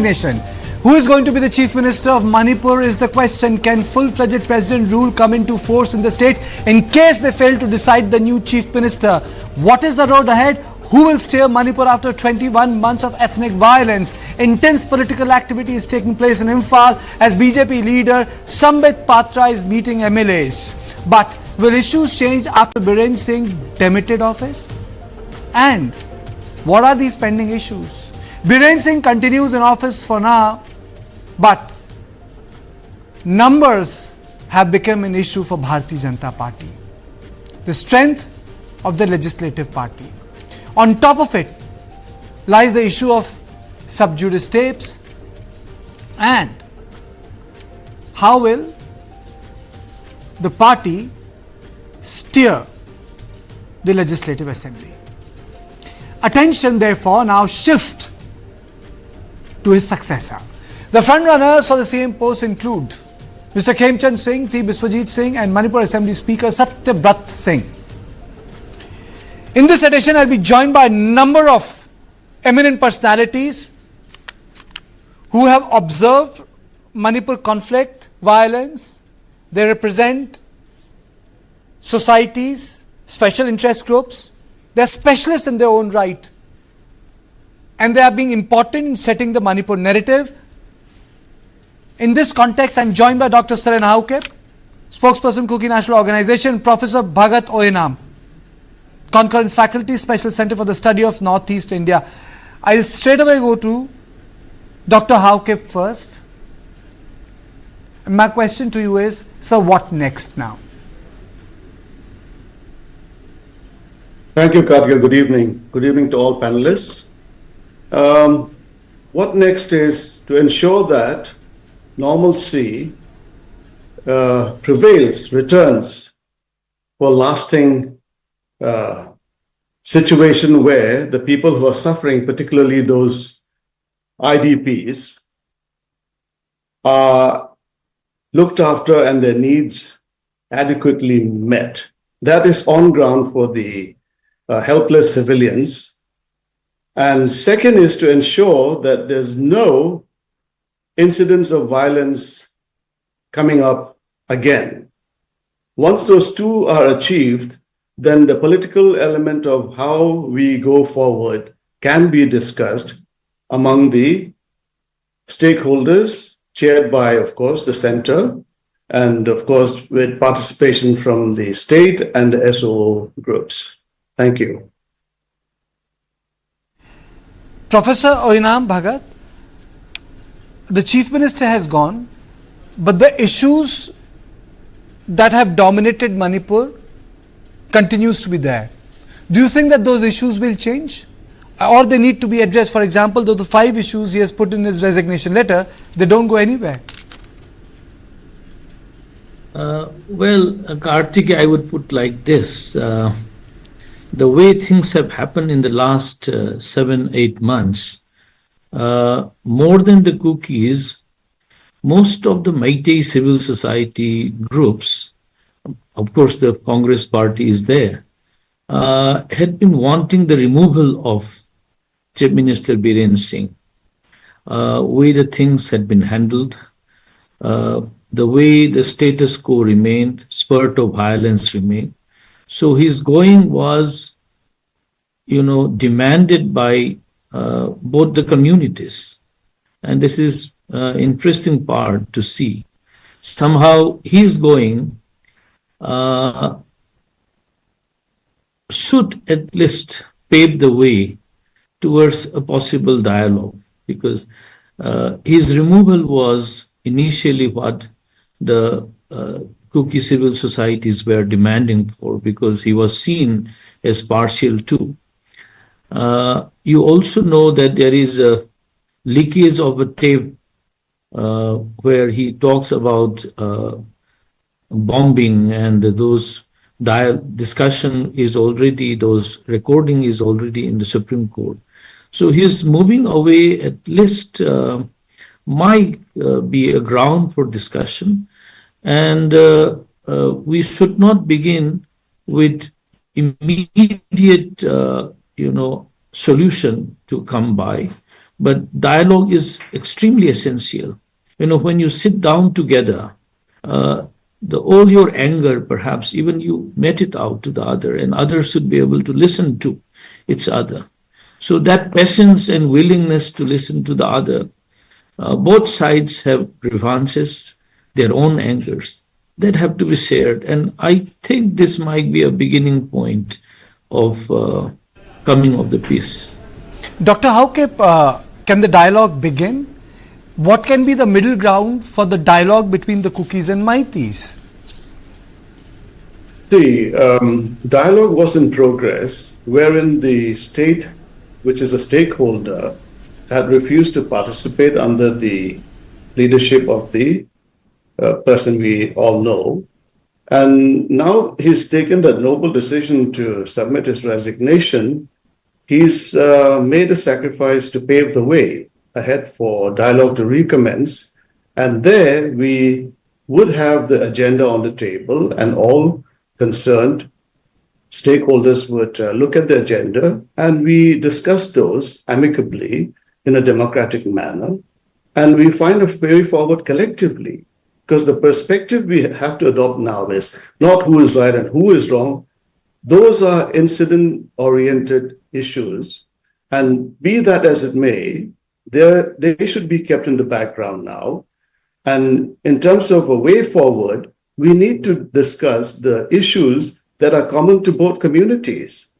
resignation. Who is going to be the Chief Minister of Manipur is the question. Can full-fledged president rule come into force in the state in case they fail to decide the new Chief Minister? What is the road ahead? Who will steer Manipur after 21 months of ethnic violence? Intense political activity is taking place in Imphal as BJP leader Sambit Patra is meeting MLAs. But will issues change after Biren Singh demitted office? And what are these pending issues? Biren Singh continues in office for now, but numbers have become an issue for Bharatiya Janata Party. The strength of the legislative party. On top of it lies the issue of sub judice tapes, and how will the party steer the legislative assembly. Attention therefore now shift to his successor. The frontrunners for the same post include Mr. Khemchand Singh, T. Bishwajit Singh and Manipur Assembly Speaker Satyabrata Singh. In this edition, I'll be joined by a number of eminent personalities who have observed Manipur conflict, violence. They represent societies, special interest groups. They're specialists in their own right. And they are being important in setting the Manipur narrative. In this context, I'm joined by Dr. Saren Haukep, spokesperson, Kuki National Organization, Professor Bhagat Oenam, concurrent faculty, Special Center for the Study of Northeast India. I'll straight away go to Dr. Haukep first. And my question to you is, sir, what next now? Thank you, Kargil. Good evening. Good evening to all panelists. What next is to ensure that normalcy prevails, returns for lasting situation where the people who are suffering, particularly those IDPs, are looked after and their needs adequately met. That is on ground for the helpless civilians. And second is to ensure that there's no incidents of violence coming up again. Once those two are achieved, then the political element of how we go forward can be discussed among the stakeholders, chaired by, of course, the center, and of course, with participation from the state and the SOO groups. Thank you. Professor Oenam Bhagat, the Chief Minister has gone, but the issues that have dominated Manipur continues to be there. Do you think that those issues will change or they need to be addressed? For example, the 5 issues he has put in his resignation letter, they don't go anywhere. Well, Kartik, I would put like this. The way things have happened in the last 7-8 months, more than the cookies, most of the Meitei civil society groups, of course the Congress party is there, had been wanting the removal of Chief Minister Biren Singh. Way the things had been handled, the way the status quo remained, spurt of violence remained. So his going was, demanded by both the communities. And this is interesting part to see. Somehow his going should at least pave the way towards a possible dialogue, because his removal was initially what the Kuki civil societies were demanding for, because he was seen as partial too. You also know that there is a leakage of a tape where he talks about bombing, and those discussion is already, those recording is already in the Supreme Court. So he's moving away, at least might be a ground for discussion. And we should not begin with immediate, solution to come by. But dialogue is extremely essential. When you sit down together, all your anger, perhaps even you met it out to the other, and others should be able to listen to each other. So that patience and willingness to listen to the other, both sides have grievances, their own angers that have to be shared. And I think this might be a beginning point of coming of the peace. Dr. How can the dialogue begin? What can be the middle ground for the dialogue between the Kukis and Maitis? See, dialogue was in progress wherein the state, which is a stakeholder, had refused to participate under the leadership of the person we all know. And now he's taken that noble decision to submit his resignation. He's made a sacrifice to pave the way ahead for dialogue to recommence. And there we would have the agenda on the table, and all concerned stakeholders would look at the agenda, and we discuss those amicably in a democratic manner. And we find a way forward collectively, because the perspective we have to adopt now is not who is right and who is wrong. Those are incident-oriented issues. And be that as it may, they should be kept in the background now. And in terms of a way forward, we need to discuss the issues that are common to both communities.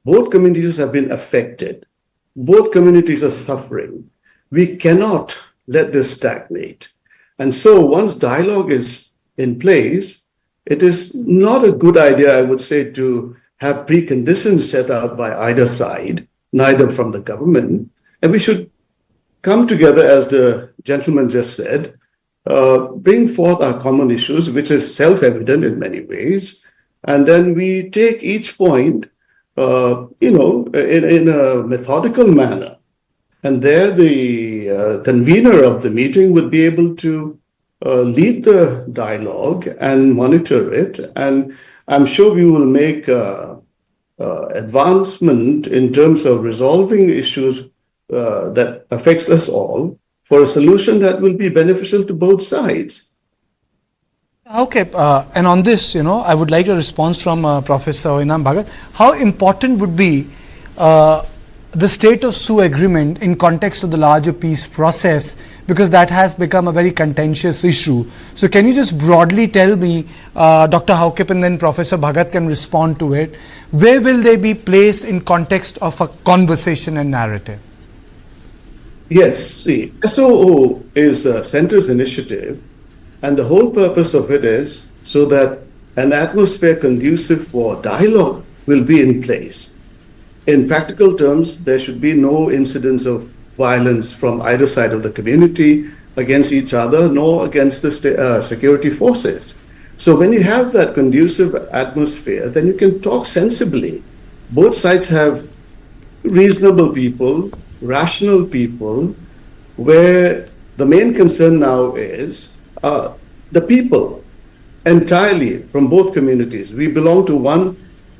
Both communities have been affected. Both communities are suffering. We cannot let this stagnate. And so once dialogue is in place, it is not a good idea, I would say, to have preconditions set out by either side, neither from the government. And we should come together, as the gentleman just said, bring forth our common issues, which is self-evident in many ways. And then we take each point, in a methodical manner. And there the convener of the meeting would be able to lead the dialogue and monitor it. And I'm sure we will make advancement in terms of resolving issues that affects us all for a solution that will be beneficial to both sides. Okay, and on this, I would like a response from Professor Yumnam Bhagat. How important would be the state of sue agreement in context of the larger peace process, because that has become a very contentious issue. So can you just broadly tell me, Dr. Haukip and then Professor Bhagat can respond to it, where will they be placed in context of a conversation and narrative? Yes, see, SOO is a center's initiative, and the whole purpose of it is so that an atmosphere conducive for dialogue will be in place. In practical terms, there should be no incidents of violence from either side of the community against each other, nor against the security forces. So when you have that conducive atmosphere, then you can talk sensibly. Both sides have reasonable people, rational people, where the main concern now is the people entirely from both communities. We belong to one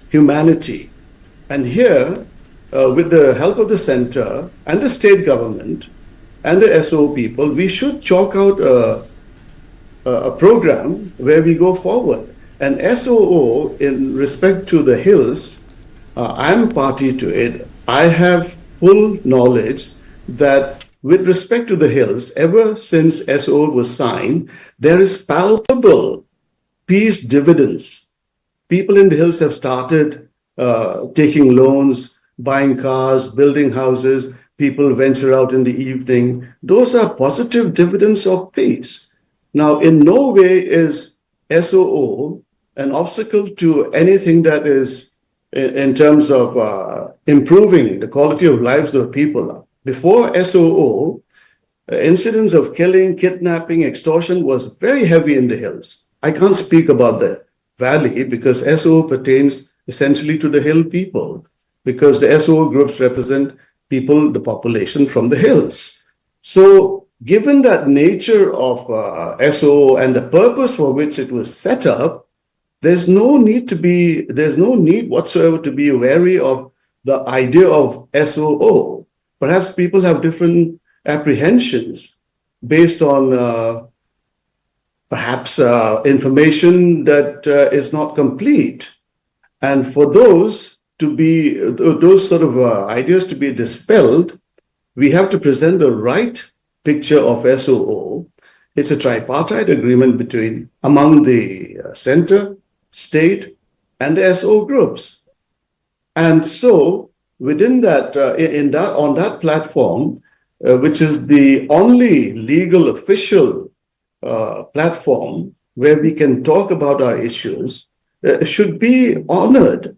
humanity. And here, with the help of the center and the state government and the SO people, we should chalk out a program where we go forward. And SOO, in respect to the hills, I'm party to it. I have full knowledge that with respect to the hills, ever since SO was signed, there is palpable peace dividends. People in the hills have started taking loans, buying cars, building houses. People venture out in the evening. Those are positive dividends of peace. Now, in no way is SOO an obstacle to anything that is in terms of improving the quality of lives of people. Before SOO, incidents of killing, kidnapping, extortion was very heavy in the hills. I can't speak about the valley because SOO pertains essentially to the hill people, because the SOO groups represent people, the population from the hills. So given that nature of SOO and the purpose for which it was set up, there's no need whatsoever to be wary of the idea of SOO. perhaps people have different apprehensions based on perhaps information that is not complete. And for those sort of ideas to be dispelled, we have to present the right picture of SOO. It's a tripartite agreement among the center, state, and the SO groups. And so within that, on that platform, which is the only legal official platform where we can talk about our issues, should be honored,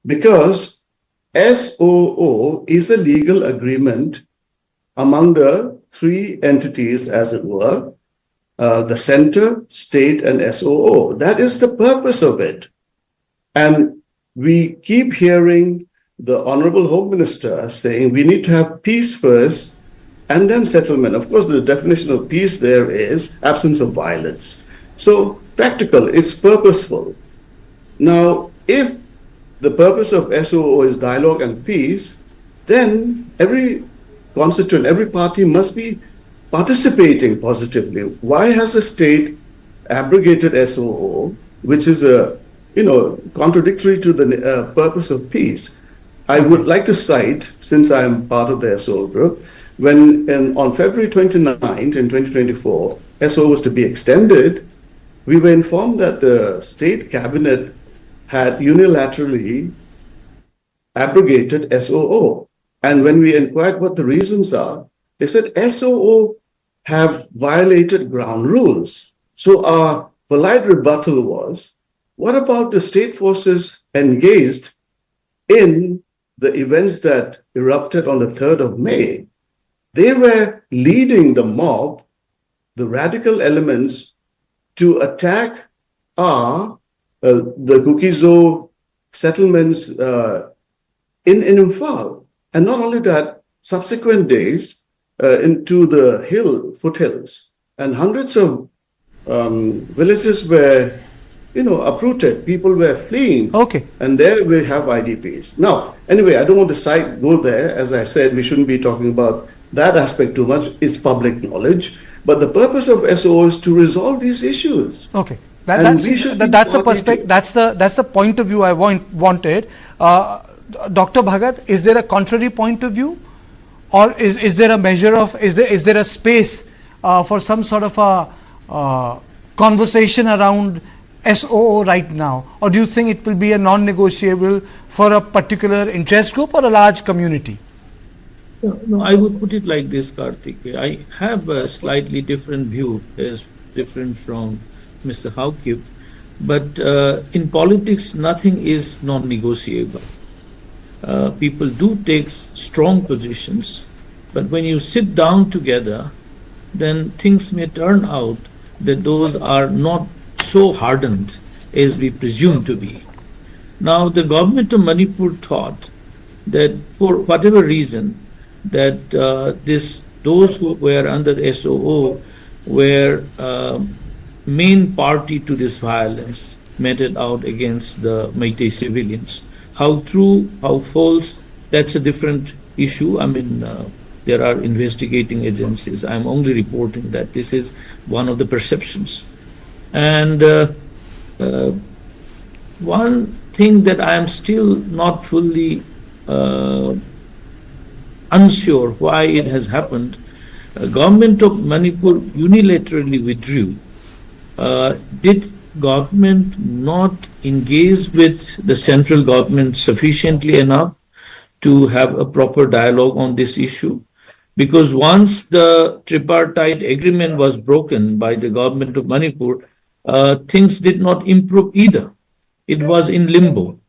because SOO is a legal agreement among the three entities, as it were, the center, state, and SOO. That is the purpose of it. And we keep hearing the Honorable Home Minister saying we need to have peace first and then settlement. Of course, the definition of peace there is absence of violence. So practical, it's purposeful. Now, if the purpose of SOO is dialogue and peace, then every constituent, every party must be participating positively. Why has the state abrogated SOO, which is contradictory to the purpose of peace? I would like to cite, since I am part of the SOO group, when on February 29th in 2024, SOO was to be extended, we were informed that the state cabinet had unilaterally abrogated SOO. And when we inquired what the reasons are, they said SOO have violated ground rules. So our polite rebuttal was, what about the state forces engaged in the events that erupted on the 3rd of May? They were leading the mob, the radical elements, to attack the Kukizo settlements in Imphal. And not only that, subsequent days into the foothills, and hundreds of villages were uprooted. People were fleeing. Okay. And there we have IDPs. Now, anyway, I don't want to go there. As I said, we shouldn't be talking about that aspect too much. It's public knowledge. But the purpose of SOO is to resolve these issues. Okay. That's the perspective. That's the point of view I wanted. Dr. Bhagat, is there a contrary point of view, or is there a measure of is there a space for some sort of a conversation around SOO right now, or do you think it will be a non-negotiable for a particular interest group or a large community? No, I would put it like this, Karthik. I have a slightly different view, as different from Mr. Haukip, but in politics, nothing is non-negotiable. People do take strong positions, but when you sit down together, then things may turn out that those are not so hardened as we presume to be. Now, the government of Manipur thought that for whatever reason, that those who were under SOO were main party to this violence meted out against the Meitei civilians. How true, how false, that's a different issue. I mean, there are investigating agencies. I'm only reporting that this is one of the perceptions. And one thing that I am still not fully unsure why it has happened, government of Manipur unilaterally withdrew. Did government not engage with the central government sufficiently enough to have a proper dialogue on this issue? Because once the tripartite agreement was broken by the government of Manipur, things did not improve either. It was in limbo.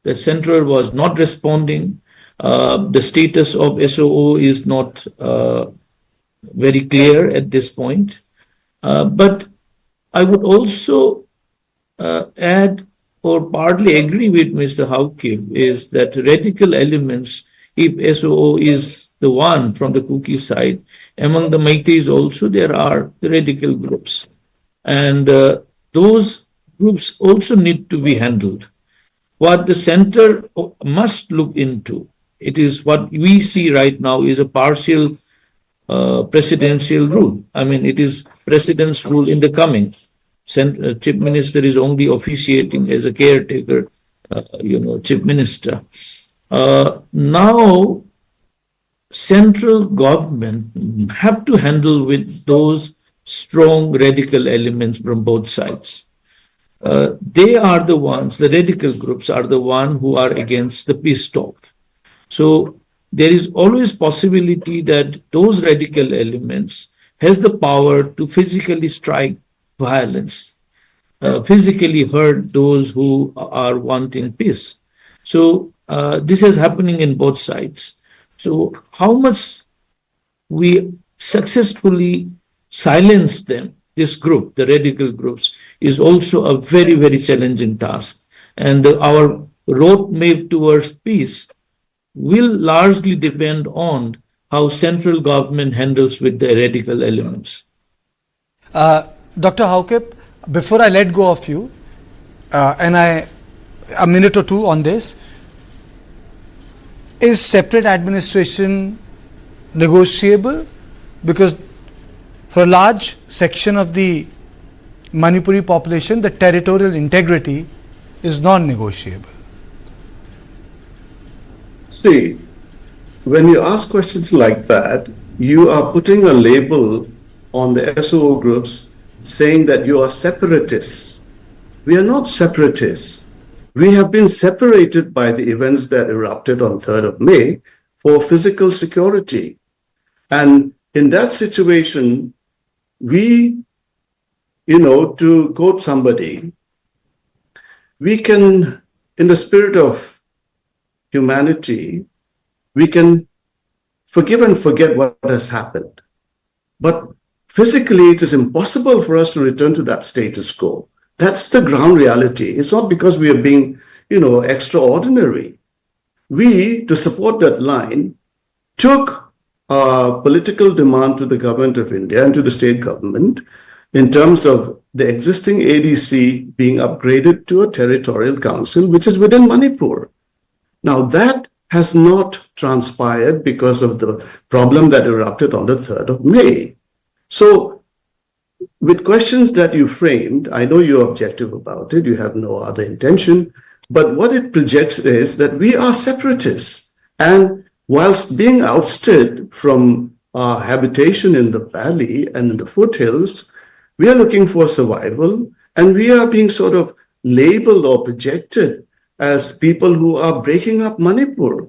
The central was not responding. The status of SOO is not very clear at this point. But I would also add or partly agree with Mr. Haukip is that radical elements, if SOO is the one from the Kuki side, among the Meiteis also there are radical groups. And those groups also need to be handled. What the center must look into It is what we see right now is a partial presidential rule. I mean, it is president's rule in the coming. Chief Minister is only officiating as a caretaker, Chief Minister. Now, central government have to handle with those strong radical elements from both sides. They are the ones, the radical groups are the ones who are against the peace talk. So there is always possibility that those radical elements has the power to physically strike violence, physically hurt those who are wanting peace. So this is happening in both sides. So how much we successfully silence them, this group, the radical groups, is also a very, very challenging task. And our roadmap towards peace will largely depend on how central government handles with the radical elements. Dr. Haukip, before I let go of you, a minute or two on this, is separate administration negotiable? Because for a large section of the Manipuri population, the territorial integrity is non-negotiable. See, when you ask questions like that, you are putting a label on the SOO groups saying that you are separatists. We are not separatists. We have been separated by the events that erupted on 3rd of May for physical security. And in that situation, we, to quote somebody, we can, in the spirit of humanity, we can forgive and forget what has happened. But physically, it is impossible for us to return to that status quo. That's the ground reality. It's not because we are being, extraordinary. We, to support that line, took a political demand to the government of India and to the state government in terms of the existing ADC being upgraded to a territorial council, which is within Manipur. Now, that has not transpired because of the problem that erupted on the 3rd of May. So, with questions that you framed, I know you're objective about it, you have no other intention, but what it projects is that we are separatists. And whilst being ousted from our habitation in the valley and in the foothills, we are looking for survival, and we are being sort of labeled or projected as people who are breaking up Manipur.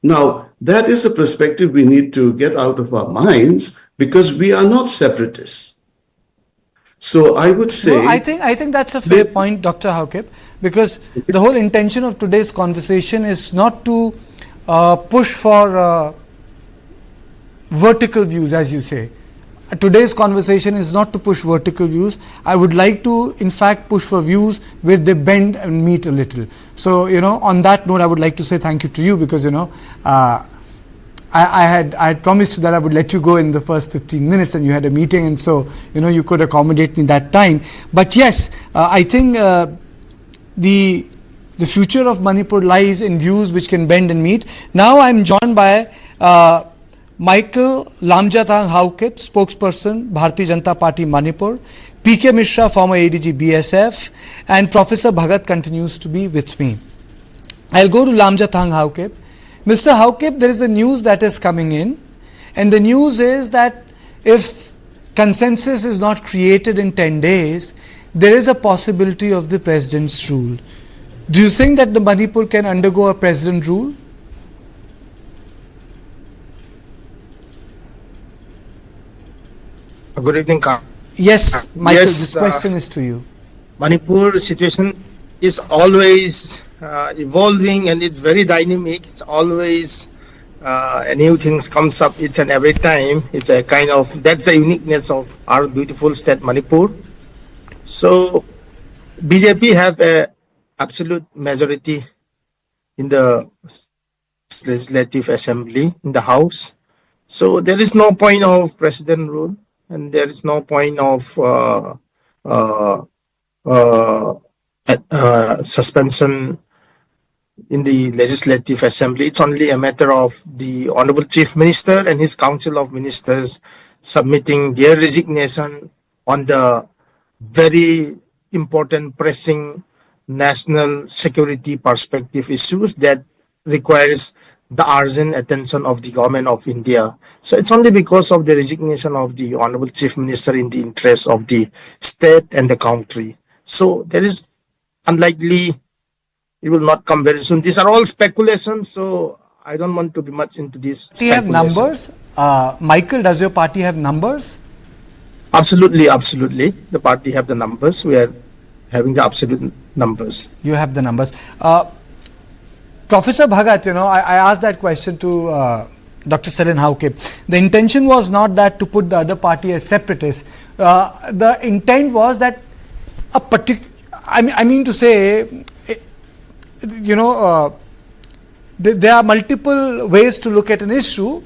Now, that is a perspective we need to get out of our minds, because we are not separatists. So I would say... No, I think that's a fair point, Dr. Haukip, because the whole intention of today's conversation is not to push for vertical views, as you say. Today's conversation is not to push vertical views. I would like to, in fact, push for views where they bend and meet a little. So, on that note, I would like to say thank you to you, because, I had promised you that I would let you go in the first 15 minutes, and you had a meeting, and so, you could accommodate me that time. But yes, I think the future of Manipur lies in views which can bend and meet. Now I'm joined by Michael Lamjathang Haukip, spokesperson, Bharatiya Janata Party Manipur, PK Mishra, former ADG BSF, and Professor Bhagat continues to be with me. I'll go to Lamjathang Haukip. Mr. Haukip, there is a news that is coming in, and the news is that if consensus is not created in 10 days, there is a possibility of the president's rule. Do you think that the Manipur can undergo a president rule? Good evening, Yes, Michael, yes, this question is to you. Manipur situation is always evolving, and it's very dynamic. It's always new things comes up each and every time. It's a kind of, that's the uniqueness of our beautiful state Manipur. So BJP have a absolute majority in the legislative assembly, in the house. So there is no point of president rule, and there is no point of suspension in the Legislative Assembly. It's only a matter of the Honorable Chief Minister and his Council of Ministers submitting their resignation on the very important pressing national security perspective issues that requires the urgent attention of the government of India. So it's only because of the resignation of the Honorable Chief Minister in the interest of the state and the country. So there is unlikely it will not come very soon. These are all speculations, so I don't want to be much into this. Do you have numbers? Michael, does your party have numbers? Absolutely, absolutely. The party have the numbers. We are having the absolute numbers. You have the numbers. Professor Bhagat, I asked that question to Dr. Selin Hauke. The intention was not that to put the other party as separatists. The intent was that a particular, I mean to say, there are multiple ways to look at an issue.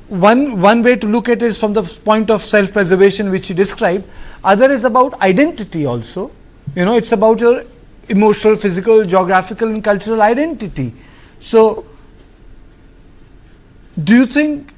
One way to look at it is from the point of self-preservation, which you described. Other is about identity also. It's about your emotional, physical, geographical and cultural identity. So, do you think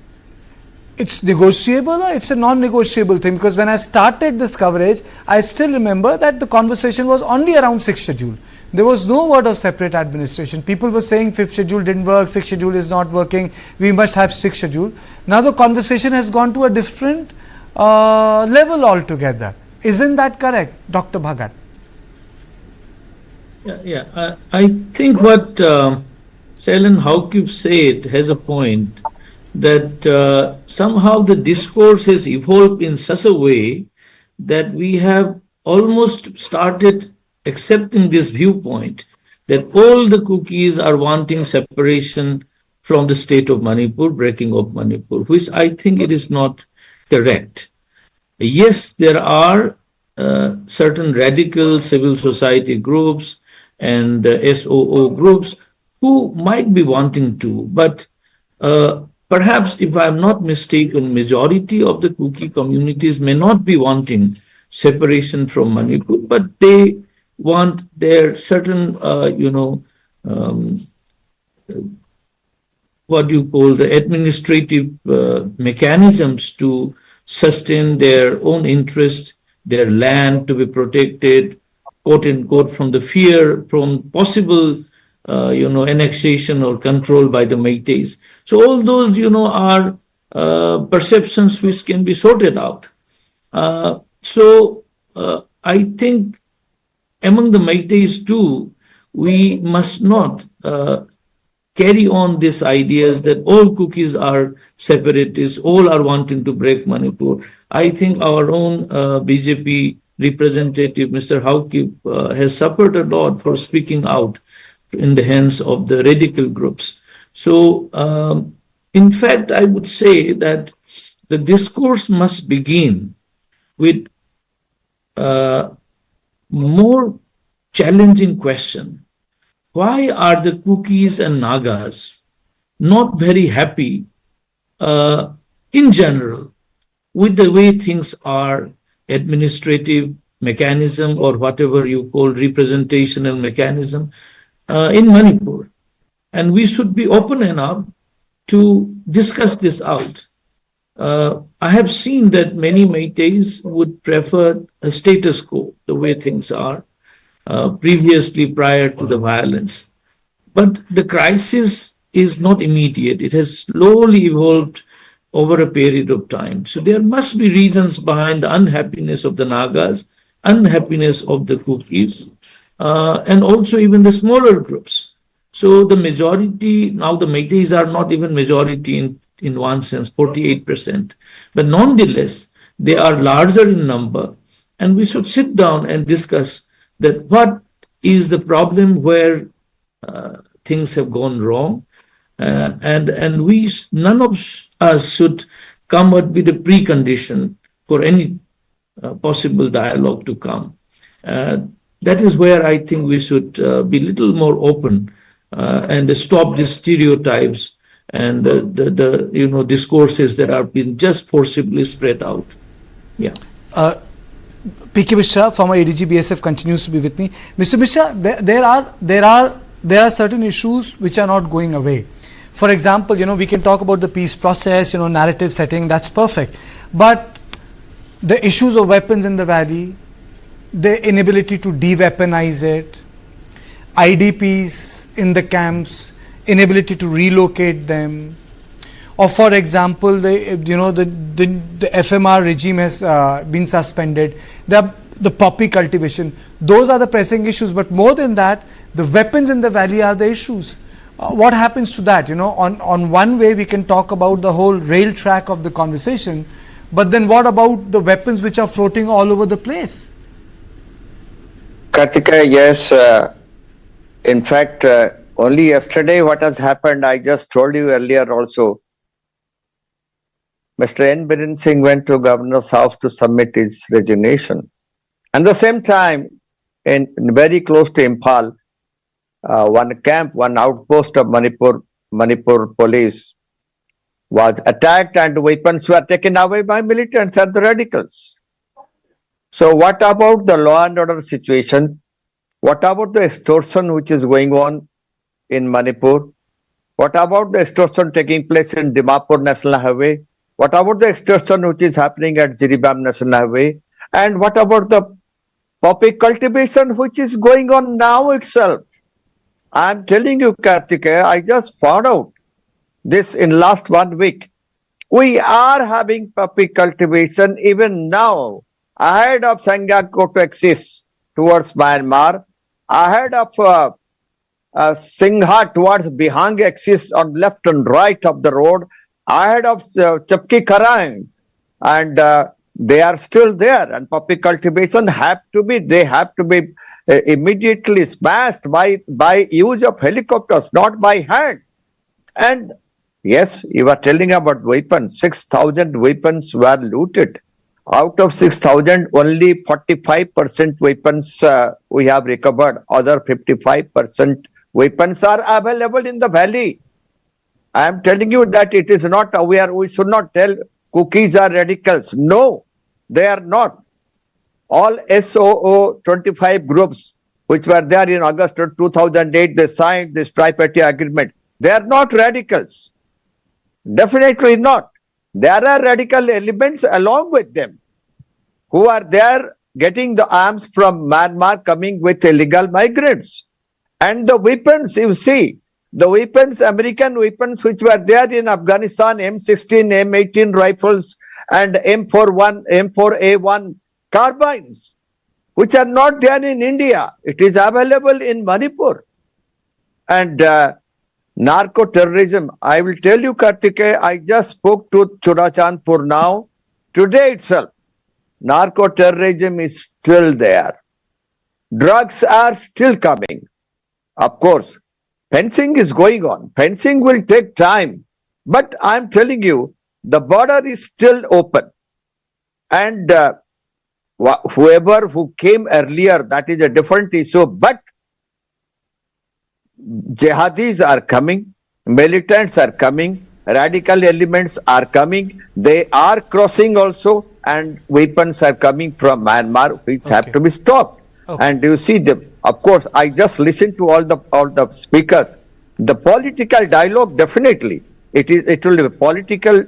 it's negotiable or it's a non-negotiable thing? Because when I started this coverage, I still remember that the conversation was only around 6th schedule. There was no word of separate administration. People were saying 5th schedule didn't work, 6th schedule is not working, we must have 6th schedule. Now the conversation has gone to a different level altogether. Isn't that correct, Dr. Bhagat? Yeah. I think what Selin Hauke said has a point, that somehow the discourse has evolved in such a way that we have almost started accepting this viewpoint that all the cookies are wanting separation from the state of Manipur, breaking of Manipur, which I think it is not correct. Yes, there are certain radical civil society groups and SOO groups who might be wanting to, but perhaps, if I am not mistaken, majority of the Kuki communities may not be wanting separation from Manipur, but they want their certain, what you call the administrative mechanisms to sustain their own interest, their land to be protected, quote unquote, from the fear from possible annexation or control by the Métis. So all those, are perceptions which can be sorted out. So I think among the Métis too, we must not carry on these ideas that all cookies are separatists, all are wanting to break Manipur. I think our own BJP representative, Mr. Hauke, has suffered a lot for speaking out in the hands of the radical groups. So, in fact, I would say that the discourse must begin with more challenging question. Why are the Kukis and Nagas not very happy in general with the way things are, administrative mechanism or whatever you call representational mechanism in Manipur? And we should be open enough to discuss this out. I have seen that many Métis would prefer a status quo, the way things are previously prior to the violence. But the crisis is not immediate. It has slowly evolved over a period of time. So there must be reasons behind the unhappiness of the Nagas, unhappiness of the Kukis, and also even the smaller groups. So the majority, now the Métis are not even majority in one sense, 48%. But nonetheless, they are larger in number. And we should sit down and discuss that what is the problem where things have gone wrong. And we, none of us should come up with a precondition for any possible dialogue to come. That is where I think we should be a little more open and stop the stereotypes and the discourses that are being just forcibly spread out. Yeah. P.K. Mishra, former ADG BSF, continues to be with me. Mr. Mishra, there are there are certain issues which are not going away. For example, we can talk about the peace process, narrative setting, that's perfect. But the issues of weapons in the valley, the inability to de-weaponize it, IDPs in the camps, inability to relocate them, or for example, the FMR regime has been suspended, the poppy cultivation, those are the pressing issues. But more than that, the weapons in the valley are the issues. What happens to that? On one way we can talk about the whole rail track of the conversation, but then what about the weapons which are floating all over the place? Kartika, yes. In fact, only yesterday what has happened, I just told you earlier also. Mr. N. Biren Singh went to Governor's house to submit his resignation. And at the same time, very close to Imphal, one outpost of Manipur police was attacked and weapons were taken away by militants and the radicals. So what about the law and order situation? What about the extortion which is going on in Manipur? What about the extortion taking place in Dimapur National Highway? What about the extortion which is happening at Jiribam National Highway? And what about the poppy cultivation which is going on now itself? I'm telling you, Kartikeya, I just found out this in last 1 week. We are having poppy cultivation even now, ahead of Sangakot axis towards Myanmar, ahead of Singha towards Bihang axis on left and right of the road, ahead of Chapki Karang, and they are still there. And poppy cultivation have to be immediately smashed by use of helicopters, not by hand. And yes, you are telling about weapons. 6,000 weapons were looted. Out of 6,000, only 45% weapons we have recovered. Other 55% weapons are available in the valley. I am telling you that it is not aware. We should not tell cookies are radicals. No, they are not. All SOO 25 groups which were there in August 2008, they signed this tripartite agreement. They are not radicals. Definitely not. There are radical elements along with them who are there getting the arms from Myanmar, coming with illegal migrants. And the weapons, you see, the weapons, American weapons which were there in Afghanistan, M16, M18 rifles and M4A1 carbines, which are not there in India. It is available in Manipur. And narco-terrorism, I will tell you, Kartikeya, I just spoke to Churachandpur now, today itself. Narco-terrorism is still there. Drugs are still coming. Of course, fencing is going on. Fencing will take time. But I am telling you, the border is still open. And whoever who came earlier, that is a different issue. But jihadis are coming, militants are coming, radical elements are coming, they are crossing also, and weapons are coming from Myanmar, which have to be stopped. And you see, of course, I just listened to all the speakers. The political dialogue, definitely, it will be political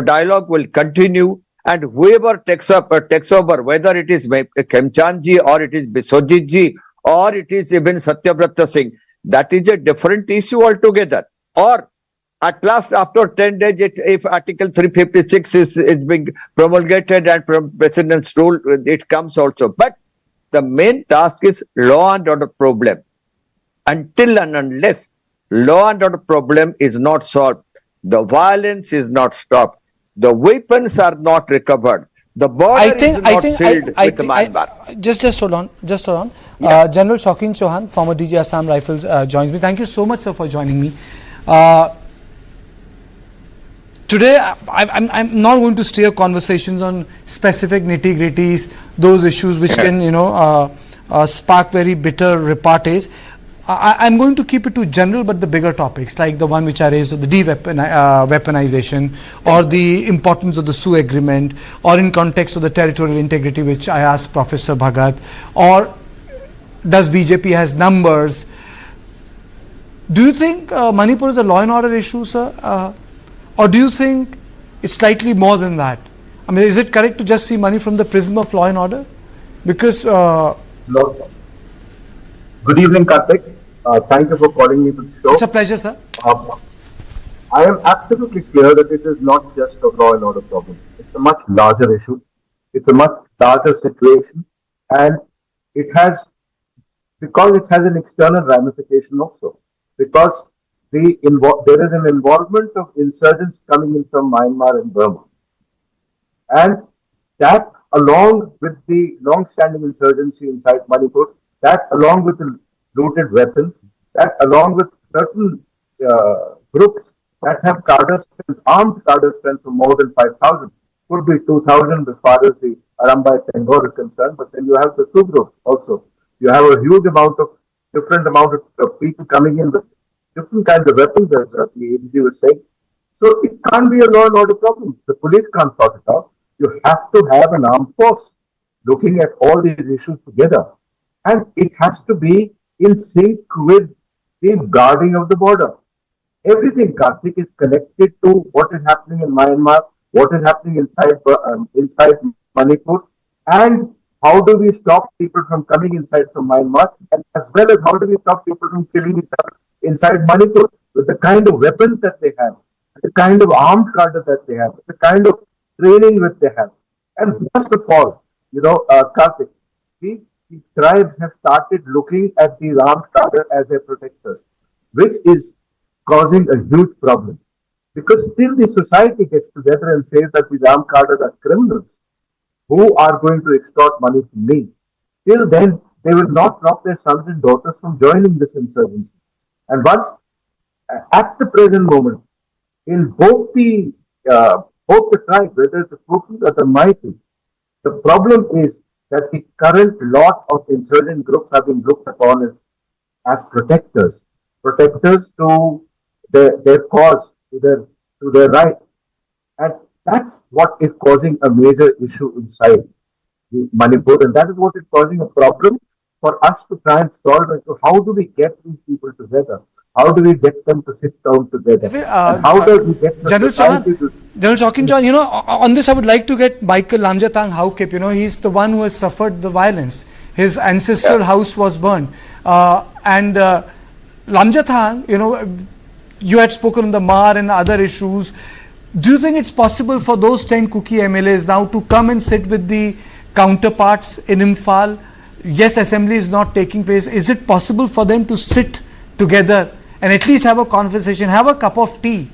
dialogue will continue, and whoever takes over, whether it is Khemchand ji or it is Bishwajit ji or it is even Satyabrata Singh, that is a different issue altogether. Or at last, after 10 days, if Article 356 is being promulgated and from President's rule, it comes also. But the main task is law and order problem. Until and unless law and order problem is not solved, the violence is not stopped, the weapons are not recovered, the border is not sealed with Myanmar. Just hold on. Yeah. General Shaukin Chauhan, former DG Assam Rifles, joins me. Thank you so much, sir, for joining me. Today, I'm not going to steer conversations on specific nitty-gritties, those issues which can, spark very bitter repartees. I'm going to keep it to general but the bigger topics, like the one which I raised of the weaponization, or the importance of the Sioux agreement, or in context of the territorial integrity, which I asked Professor Bhagat, or does BJP has numbers. Do you think Manipur is a law and order issue, sir? Or do you think it's slightly more than that? I mean, is it correct to just see money from the prism of law and order? Because... Good evening, Karthik. Thank you for calling me to the show. It's a pleasure, sir. I am absolutely clear that it is not just a law and order problem. It's a much larger issue. It's a much larger situation. And it has, because it has an external ramification also. Because there is an involvement of insurgents coming in from Myanmar and Burma. And that, along with the long-standing insurgency inside Manipur, that along with the looted weapons, that along with certain groups that have armed cadre strength of more than 5,000, could be 2,000 as far as the Arambai Tengor is concerned, but then you have the two groups also. You have a huge different amount of people coming in with different kinds of weapons, as the ADG was saying. So it can't be a law and order problem. The police can't sort it out. You have to have an armed force looking at all these issues together. And it has to be in sync with the guarding of the border. Everything, Karthik, is connected to what is happening in Myanmar, what is happening inside Manipur, and how do we stop people from coming inside from Myanmar, and as well as how do we stop people from killing each other inside Manipur with the kind of weapons that they have, the kind of armed cadre that they have, the kind of training that they have. And first of all, Karthik, these tribes have started looking at these armed cadre as their protectors, which is causing a huge problem. Because till the society gets together and says that these armed cadre are criminals who are going to extort money from me, till then they will not stop their sons and daughters from joining this insurgency. And once, at the present moment, in both the tribes, whether it's the Kuki or the Maiti, the problem is that the current lot of insurgent groups have been looked upon as protectors to their cause, to their right. And that's what is causing a major issue inside Manipur, and that is what is causing a problem for us to try and solve it. So how do we get these people together? How do we get them to sit down together? How do we get the society to... General Chokin John, on this I would like to get Michael Lamjatang Haukip. He's the one who has suffered the violence. His ancestral house was burned. And Lamjatang, you had spoken on the Mar and other issues. Do you think it's possible for those 10 Kuki MLAs now to come and sit with the counterparts in Imphal? Yes, assembly is not taking place. Is it possible for them to sit together and at least have a conversation, have a cup of tea?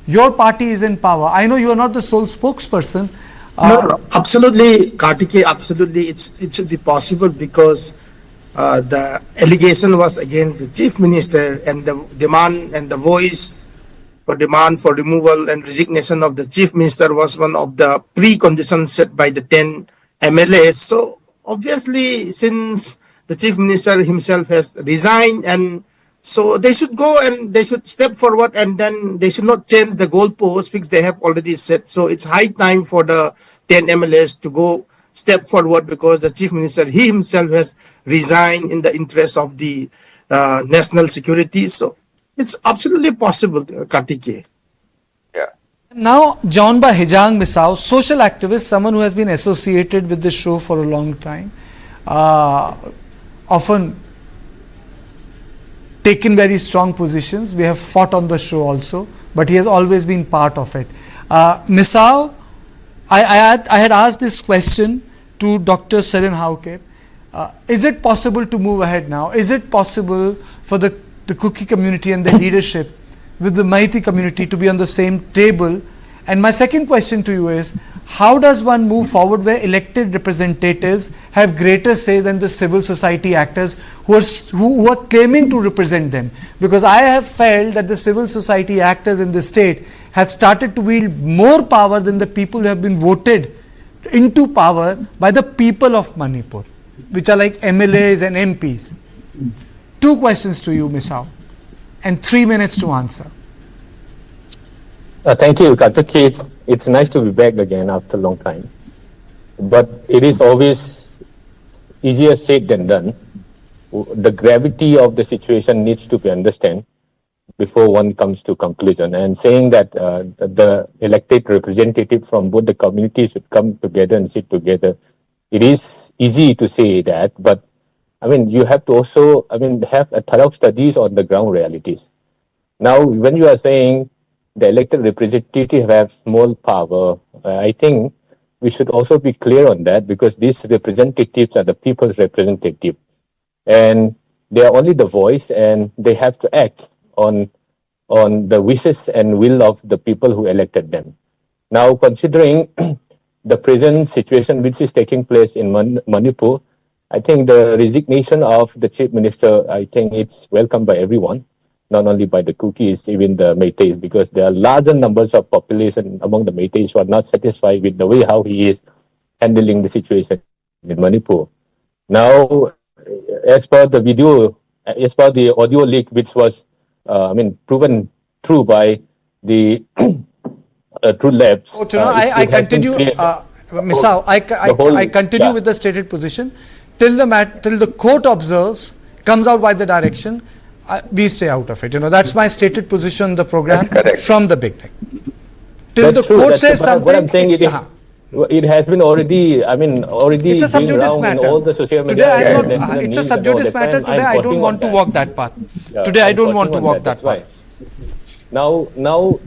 Your party is in power. I know you are not the sole spokesperson. No, absolutely, Kartikeya, absolutely. It should be possible because the allegation was against the Chief Minister, and the demand and the voice for demand for removal and resignation of the Chief Minister was one of the preconditions set by the 10 MLAs. So obviously, since the Chief Minister himself has resigned, and so they should go and they should step forward, and then they should not change the goalposts which they have already set. So it's high time for the 10 MLAs to go step forward, because the Chief Minister, he himself has resigned in the interest of the national security. So it's absolutely possible, Kartikeya. Now, Jaunba Hijang Misao, social activist, someone who has been associated with the show for a long time, often taken very strong positions. We have fought on the show also, but he has always been part of it. Misao, I had asked this question to Dr. Seren Haukip. Is it possible to move ahead now? Is it possible for the Kuki community and the leadership with the Maiti community to be on the same table? And my second question to you is, how does one move forward where elected representatives have greater say than the civil society actors who are claiming to represent them? Because I have felt that the civil society actors in the state have started to wield more power than the people who have been voted into power by the people of Manipur, which are like MLAs and MPs. Two questions to you, Misao, and 3 minutes to answer. Thank you, Kartikeya. It's nice to be back again after a long time. But it is always easier said than done. the gravity of the situation needs to be understood before one comes to conclusion. And saying that the elected representative from both the communities should come together and sit together, it is easy to say that, but I mean, you have to also, I mean, have a thorough studies on the ground realities. Now, when you are saying the elected representative have more power, I think we should also be clear on that, because these representatives are the people's representative, and they are only the voice, and they have to act on the wishes and will of the people who elected them. Now, considering the present situation which is taking place in Manipur, I think the resignation of the Chief Minister, I think it's welcomed by everyone, not only by the Kukis, even the Meiteis, because there are larger numbers of population among the Meiteis who are not satisfied with the way how he is handling the situation in Manipur. Now, as per the video, as per the audio leak, which was, proven true by the True Labs. Oh, I continue, Misao, I continue with the stated position. Till the court observes, comes out by the direction, we stay out of it. That's my stated position in the program from the beginning. Till the court says something. What I'm saying is, it has been already, it's a sub judice matter. All the social media. Today, it's a sub judice matter. Today, I don't want to walk that path. Today, I don't want to walk that path. Now,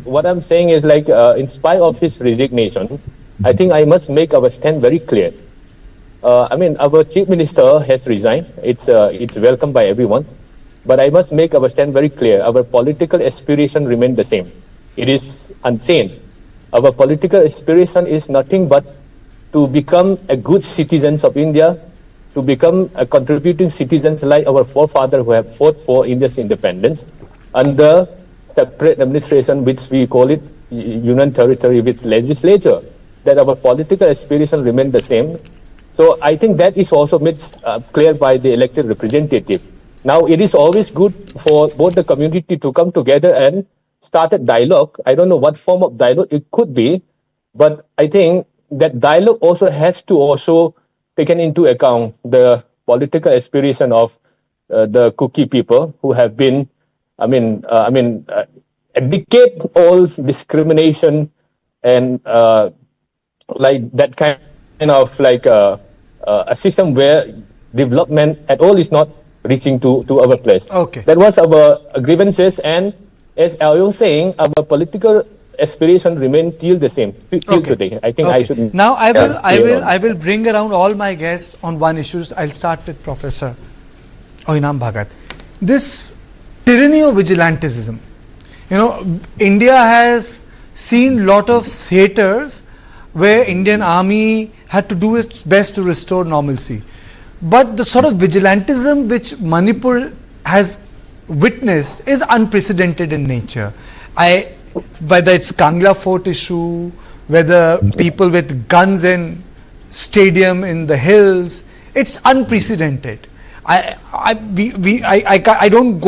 what I'm saying is, like, in spite of his resignation, I think I must make our stand very clear. Our Chief Minister has resigned. It's welcomed by everyone. But I must make our stand very clear. Our political aspiration remain the same. It is unchanged. Our political aspiration is nothing but to become a good citizens of India, to become a contributing citizens like our forefathers who have fought for India's independence under separate administration, which we call it Union Territory with legislature. That our political aspiration remain the same. So I think that is also made clear by the elected representative. Now, it is always good for both the community to come together and start a dialogue. I don't know what form of dialogue it could be, but I think that dialogue also has to also taken into account the political aspiration of the Kuki people who have been, a decade-old discrimination and like that kind of like a system where development at all is not reaching to our place. Okay. That was our grievances, and as I was saying, our political aspiration remain till the same till today. I think I should. Now I will bring around all my guests on one issue. I'll start with Professor Oinam Bhagat. This tyranny of vigilantism. India has seen lot of theaters where Indian army had to do its best to restore normalcy. But the sort of vigilantism which Manipur has witnessed is unprecedented in nature. Whether it's Kangla Fort issue, whether people with guns in stadium in the hills, it's unprecedented. I don't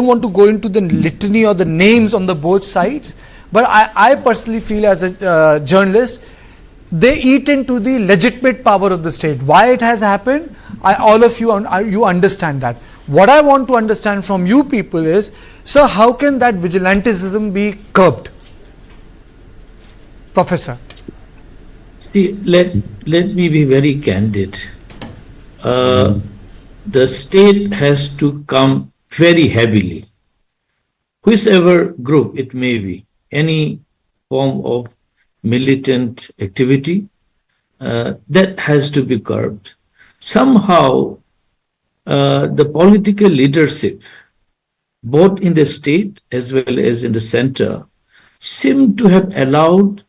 want to go into the litany or the names on the both sides, but I personally feel as a journalist, they eat into the legitimate power of the state. Why it has happened, all of you understand that. What I want to understand from you people is, sir, how can that vigilantism be curbed? Professor. See, let me be very candid. The state has to come very heavily, whichever group it may be, any form of militant activity, that has to be curbed. Somehow, the political leadership, both in the state as well as in the center, seem to have allowed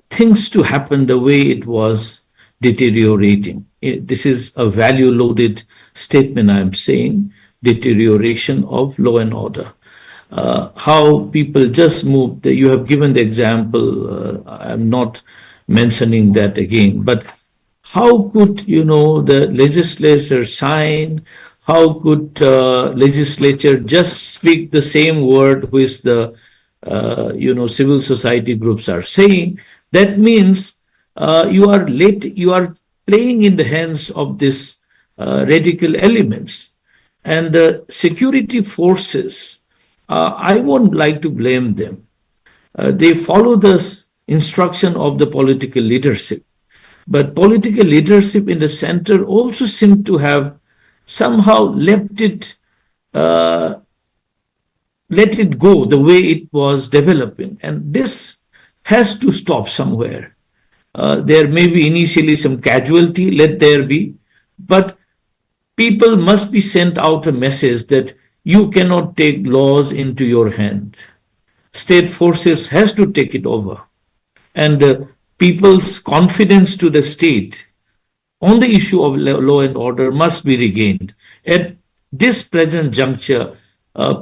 things to happen the way it was deteriorating. This is a value-loaded statement I'm saying, deterioration of law and order. How people just moved, you have given the example, I'm not mentioning that again, but how could, the legislature sign, how could legislature just speak the same word which the, civil society groups are saying? That means you are playing in the hands of these radical elements. And the security forces, I won't like to blame them. They follow the instruction of the political leadership. But political leadership in the center also seem to have somehow let it go the way it was developing. And this has to stop somewhere. There may be initially some casualty, let there be, but people must be sent out a message that you cannot take laws into your hand. State forces has to take it over. And people's confidence to the state on the issue of law and order must be regained. At this present juncture,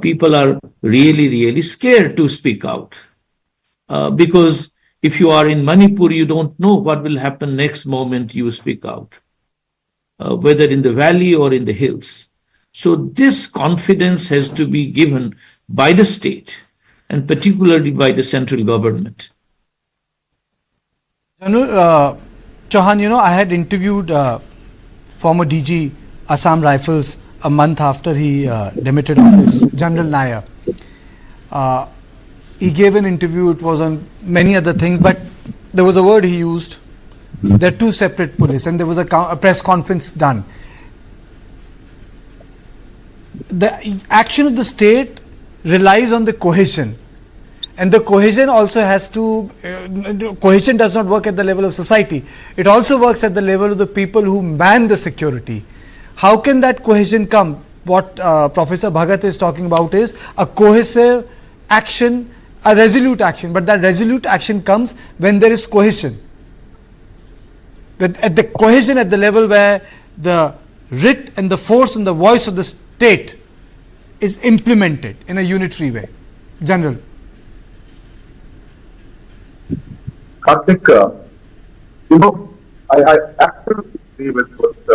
people are really, really scared to speak out. Because if you are in Manipur, you don't know what will happen next moment you speak out, whether in the valley or in the hills. So this confidence has to be given by the state and particularly by the central government. General Chauhan, I had interviewed former DG Assam Rifles a month after he demitted office, General Nair. He gave an interview, it was on many other things, but there was a word he used. There are two separate police, and there was a press conference done. The action of the state relies on the cohesion. And the cohesion also has to, cohesion does not work at the level of society. It also works at the level of the people who man the security. How can that cohesion come? What Professor Bhagat is talking about is a cohesive action, a resolute action. But that resolute action comes when there is cohesion. At the cohesion at the level where the writ and the force and the voice of the state is implemented in a unitary way. General. Karthik, I absolutely agree with what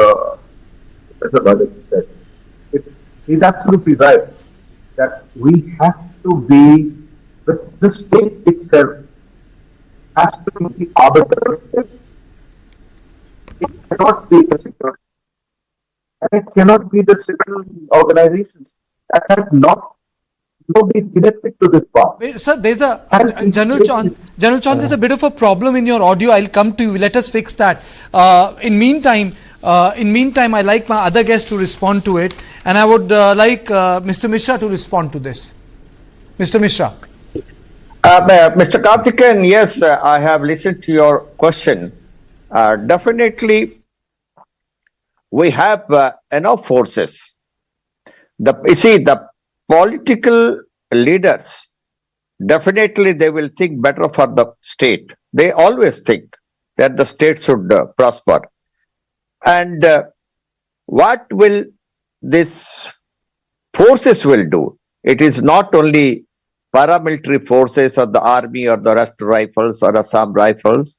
Professor Bhagat said. He's absolutely right that we have to be, the state itself has to be the arbiter. It cannot be the security. And it cannot be the civil organizations that have not been connected to this part. Sir, there's a General Chauhan, there's a bit of a problem in your audio. I'll come to you. Let us fix that. In meantime, I like my other guests to respond to it, and I would like Mr. Mishra to respond to this. Mr. Mishra. Mr. Karthikeyan, yes, I have listened to your question. Definitely, we have enough forces. The political leaders, definitely they will think better for the state. They always think that the state should prosper. And what will these forces will do? It is not only paramilitary forces or the army or the Rashtra Rifles or Assam Rifles.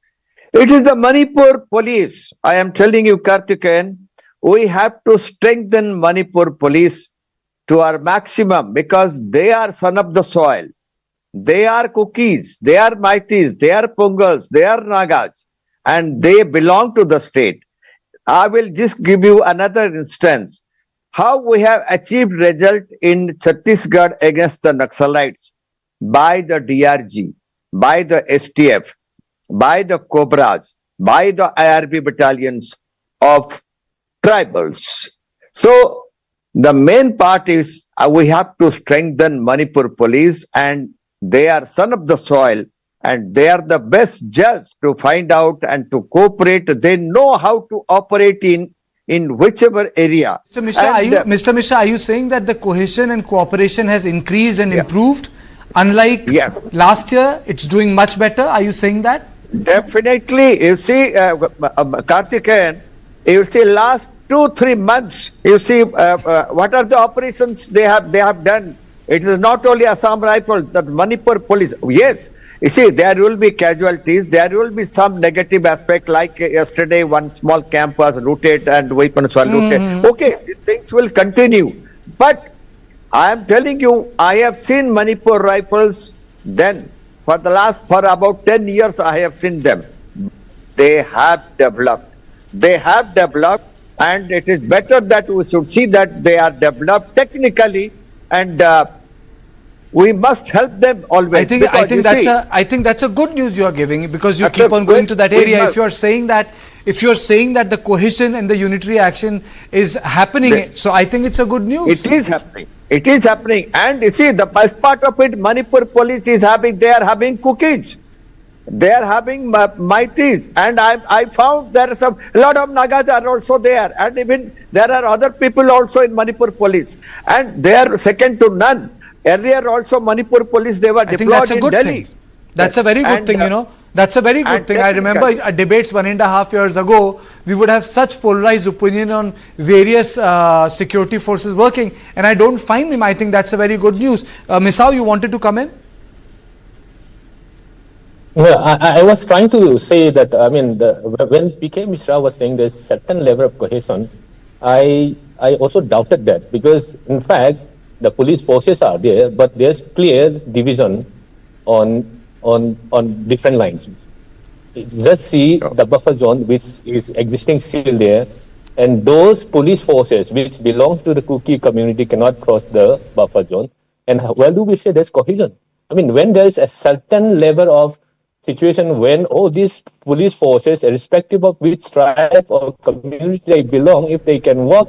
It is the Manipur police. I am telling you, Karthikeyan, we have to strengthen Manipur police to our maximum because they are son of the soil. They are Kukis, they are Maitis, they are Pongals, they are Nagas, and they belong to the state. I will just give you another instance. How we have achieved result in Chhattisgarh against the Naxalites by the DRG, by the STF, by the Cobras, by the IRB battalions of tribals. So, the main part is we have to strengthen Manipur police, and they are son of the soil and they are the best judge to find out and to cooperate. They know how to operate in whichever area. Mr. Mishra, are you saying that the cohesion and cooperation has increased and improved? Unlike last year, it's doing much better. Are you saying that? Definitely. You see, Karthikeyan, you see last 2-3 months, you see what are the operations they have done. It is not only Assam Rifles, the Manipur police. Yes, you see, there will be casualties, there will be some negative aspect, like yesterday one small camp was looted and weapons were looted. Okay, these things will continue. But I am telling you, I have seen Manipur Rifles then. For about 10 years, I have seen them. They have developed. and it is better that we should see that they are developed technically, and we must help them always. I think that's a good news you are giving, because you keep on going to that area. If you are saying that the cohesion and the unitary action is happening, so I think it's a good news. It is happening. It is happening, and you see, the best part of it, Manipur police is having. They are having cookies. They are having maitis, and I found there is a lot of Nagas are also there, and even there are other people also in Manipur police, and they are second to none. Earlier also Manipur police, they were deployed in Delhi. That's a very good thing, you know. That's a very good thing. I remember debates 1.5 years ago, we would have such polarized opinion on various security forces working, and I don't find them. I think that's a very good news. Misao, you wanted to come in? Well, I was trying to say that, I mean, when PK Mishra was saying there's certain level of cohesion, I also doubted that, because in fact, the police forces are there, but there's clear division on different lines. Just see the buffer zone which is existing still there, and those police forces which belongs to the Kuki community cannot cross the buffer zone. And where do we say there's cohesion? I mean, when there is a certain level of situation when all these police forces, irrespective of which tribe or community they belong, if they can work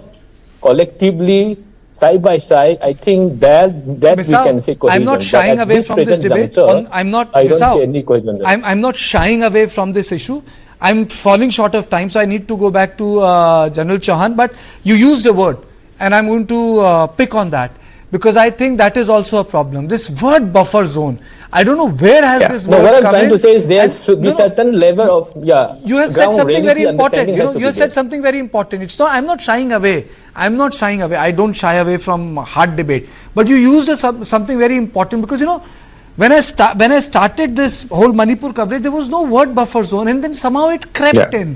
collectively side by side, I think that Misao, we can say cohesion. I'm not shying away from this debate. I don't see any cohesion. I'm not shying away from this issue. I'm falling short of time, so I need to go back to General Chauhan. But you used a word, and I'm going to pick on that, because I think that is also a problem. This word buffer zone, I don't know where has this word come in. What I'm trying to say is there should be certain level of You have said something very important. You have said something very important. It's not. I'm not shying away. I'm not shying away. I don't shy away from hard debate. But you used something very important, because when I started this whole Manipur coverage, there was no word buffer zone, and then somehow it crept in.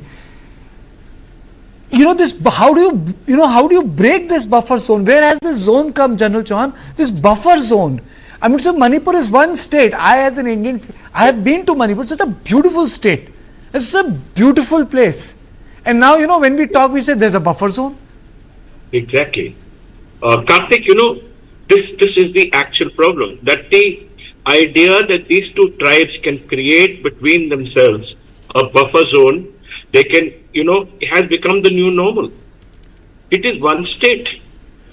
How do you break this buffer zone? Where has this zone come, General Chauhan? This buffer zone. I mean, so Manipur is one state. I, as an Indian, I have been to Manipur. It's such a beautiful state. It's a beautiful place. And now, when we talk, we say there's a buffer zone. Exactly. Karthik, this is the actual problem. That the idea that these two tribes can create between themselves a buffer zone, they can, it has become the new normal. It is one state.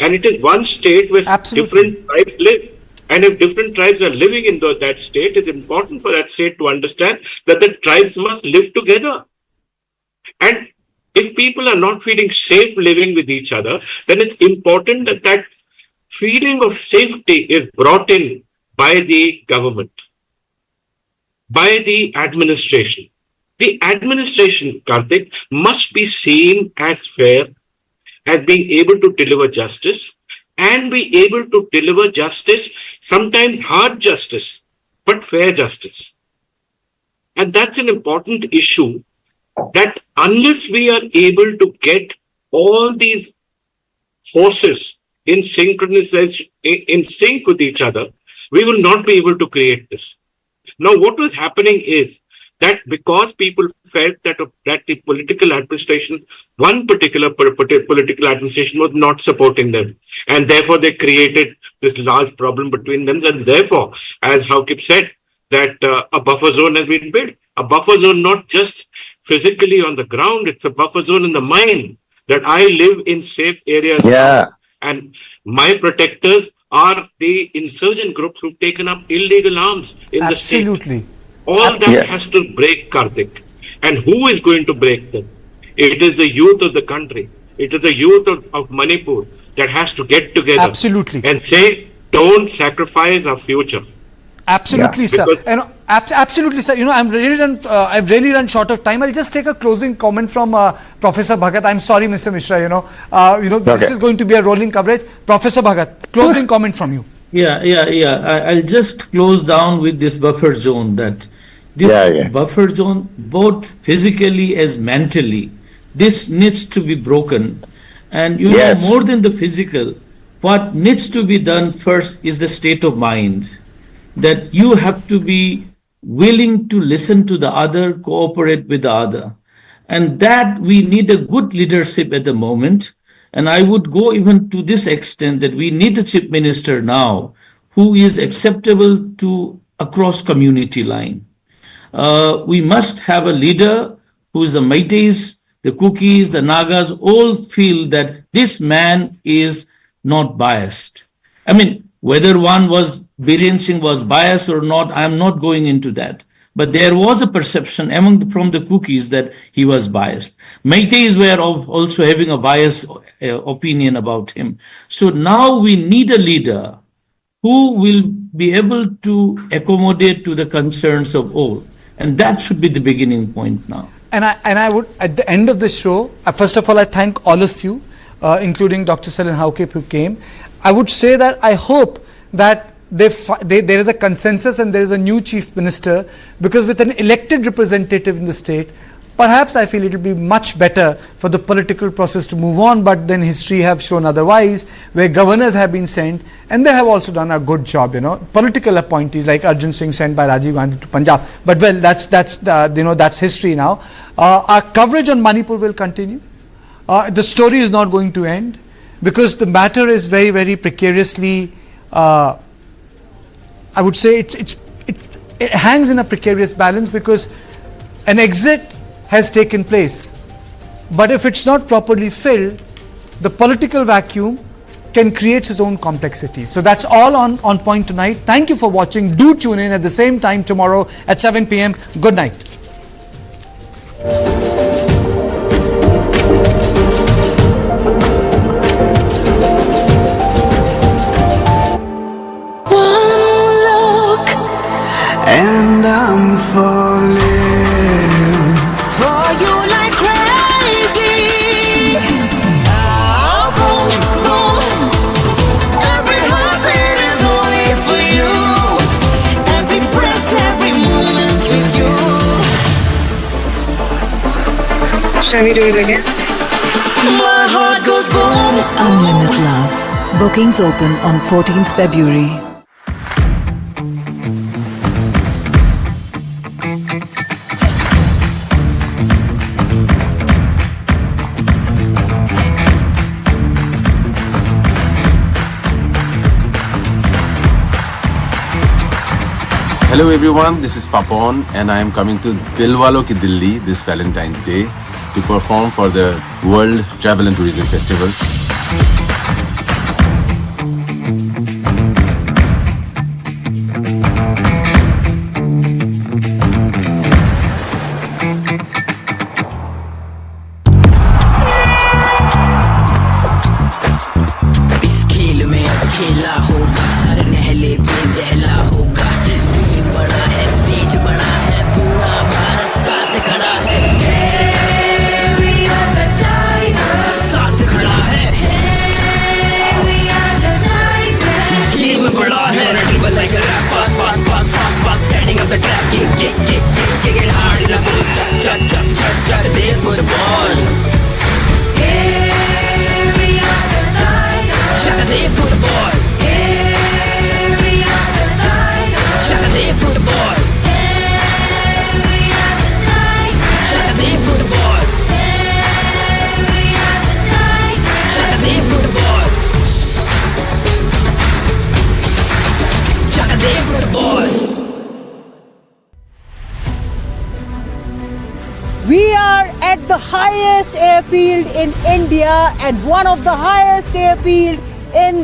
And it is one state where different tribes live. And if different tribes are living in that state, it's important for that state to understand that the tribes must live together. And if people are not feeling safe living with each other, then it's important that that feeling of safety is brought in by the government, by the administration. The administration, Karthik, must be seen as fair, as being able to deliver justice, and be able to deliver justice, sometimes hard justice, but fair justice. And that's an important issue, that unless we are able to get all these forces in synchronization, in sync with each other, we will not be able to create this. Now, what was happening is that because people felt that the political administration, one particular political administration was not supporting them, and therefore they created this large problem between them, and therefore, as Haukip said, that a buffer zone has been built. A buffer zone not just physically on the ground, it's a buffer zone in the mind, that I live in safe areas now, and my protectors are the insurgent groups who've taken up illegal arms in the state. Absolutely. All that has to break, Karthik. And who is going to break them? It is the youth of the country. It is the youth of Manipur that has to get together and say, don't sacrifice our future. Absolutely, sir. And absolutely, sir. I've really run short of time. I'll just take a closing comment from Professor Bhagat. I'm sorry, Mr. Mishra. This is going to be a rolling coverage. Professor Bhagat, closing comment from you. I'll just close down with this buffer zone, that this buffer zone, both physically as mentally, this needs to be broken. And more than the physical, what needs to be done first is the state of mind, that you have to be willing to listen to the other, cooperate with the other. And that we need a good leadership at the moment. And I would go even to this extent that we need a chief minister now who is acceptable to across community line. We must have a leader who is the Meiteis, the Kukis, the Nagas, all feel that this man is not biased. I mean, whether Biren Singh was biased or not, I'm not going into that. But there was a perception from the Kukis that he was biased. Meiteis were also having a biased opinion about him. So now we need a leader who will be able to accommodate to the concerns of all. And that should be the beginning point now. And I would, at the end of the show, first of all, I thank all of you, including Dr. Salin Hauke who came. I would say that I hope that there is a consensus and there is a new chief minister, because with an elected representative in the state, perhaps I feel it will be much better for the political process to move on. But then history have shown otherwise, where governors have been sent and they have also done a good job, political appointees like Arjun Singh sent by Rajiv Gandhi to Punjab. But well, that's history now. Our coverage on Manipur will continue. The story is not going to end, because the matter is very, very precariously, I would say it hangs in a precarious balance, because an exit has taken place. But if it's not properly filled, the political vacuum can create its own complexity. So that's all on point tonight. Thank you for watching. Do tune in at the same time tomorrow at 7 p.m. Good night. And I'm falling for you like crazy. Ah, boom, boom. Every heartbeat is only for you. Every breath, every moment with you. Shall we do it again? My heart goes boom. Unlimited Love. Bookings open on 14th February. Hello everyone, this is Papon and I am coming to Dilwalo Ki Dilli this Valentine's Day to perform for the World Travel and Tourism Festival. इस खेल में अब खेला होगा, हर नहले पे दहला होगा। बड़ा है स्टेज, बड़ा है पूरा भारत साथ खड़ा है। We are the tigers. साथ खड़ा है। We are the tigers. Game बड़ा है। Dribble like a rap, pass, pass, pass, pass, pass, setting up the trap. Kick it hard in the booth. Chuck, there for the ball. We are the tigers. Chuck there for the ball. There for the ball. We are the tigers. Shaka there for the ball. We are the tigers. Shaka there for the ball. Shaka there for the ball. We are at the highest airfield in India and one of the highest airfield in